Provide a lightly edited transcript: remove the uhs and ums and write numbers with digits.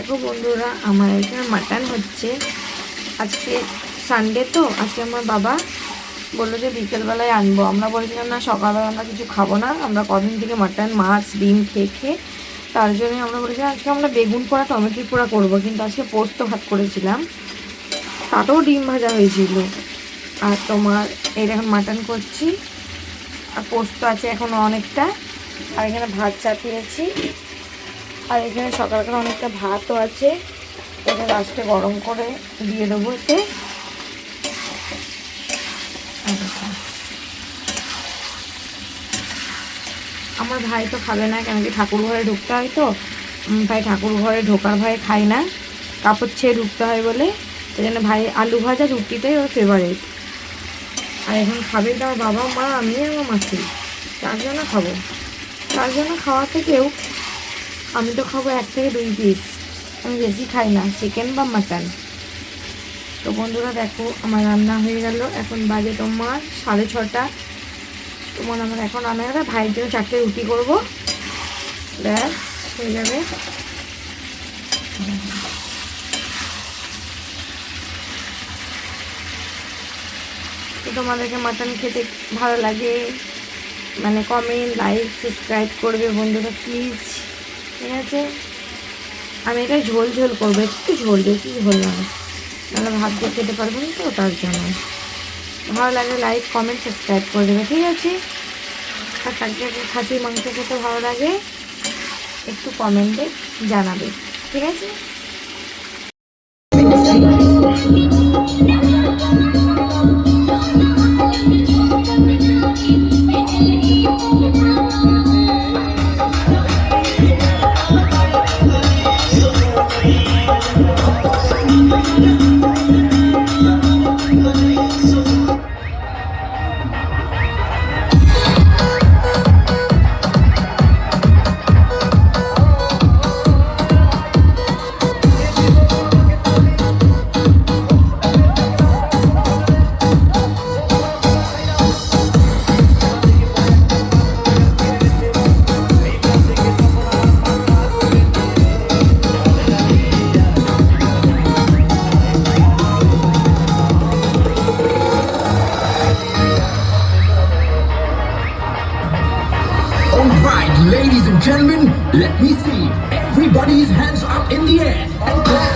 দেখো বন্ধুরা, আমার এখানে মাটন হচ্ছে। আজকে সানডে তো, আজকে আমার বাবা বললো যে বিকেলবেলায় আনবো। আমরা বলেছিলাম না, সকালবেলা আমরা কিছু খাবো না, আমরা কদিন থেকে মাটন মাছ ডিম খেয়ে খেয়ে, তার জন্যই আমরা বলেছিলাম আজকে আমরা বেগুন পোড়া টমেটো পোড়া করবো। কিন্তু আজকে পোস্ত ভাত করেছিলাম, তাতেও ডিম ভাজা হয়েছিল। আর তোমার এই এখন মাটন করছি, আর পোস্ত আছে এখনও অনেকটা, আর এখানে ভাত চাপিয়েছি, আর এখানে সকালবেলা অনেকটা ভাতও আছে। এটা লাস্টে গরম করে দিয়ে দেবো এতে। আমার ভাই তো খাবে না, কেন কি ঠাকুর ঘরে ঢুকতে হয় তো, ভাই ঠাকুর ঘরে ঢোকার ভয়ে খায় না, কাপড় ছেড়ে ঢুকতে হয় বলে। সেই জন্য ভাই আলু ভাজা রুটিটাই ওর ফেভারিট। আর এখন খাবে তো আমার বাবা মা আমি আমার মাসি, 4 জন্য খাবো। 4 জন্য খাওয়া থেকেও আমি তো খাবো 1 থেকে 2 পিস, আমি বেশি খাই না চিকেন বা মাটন। তো বন্ধুরা দেখো, আমার রান্না হয়ে গেল। এখন বাজে তোমার 6:30। তোমার আমার এখন রান্না হবে, ভাইয়ের জন্য 4টে রুটি করবো, ব্যাস হয়ে যাবে। তো তোমাদেরকে মাটন খেতে ভালো লাগে, মানে কমেন্ট লাইক সাবস্ক্রাইব করবে বন্ধুরা প্লিজ, ঠিক আছে। আমি এটা ঝোল ঝোল করবো, একটু ঝোল, বেশি ঝোল না, নাহলে ভাত দিয়ে খেতে পারবো না, তো তার জন্য ভালো লাগে লাইক কমেন্ট সাবস্ক্রাইব করে দেবে, ঠিক আছে। আর কাকে খাসির মাংস খেতে ভালো লাগে একটু কমেন্টে জানাবে, ঠিক আছে। Alright, ladies and gentlemen, let me see everybody's hands up in the air and clap.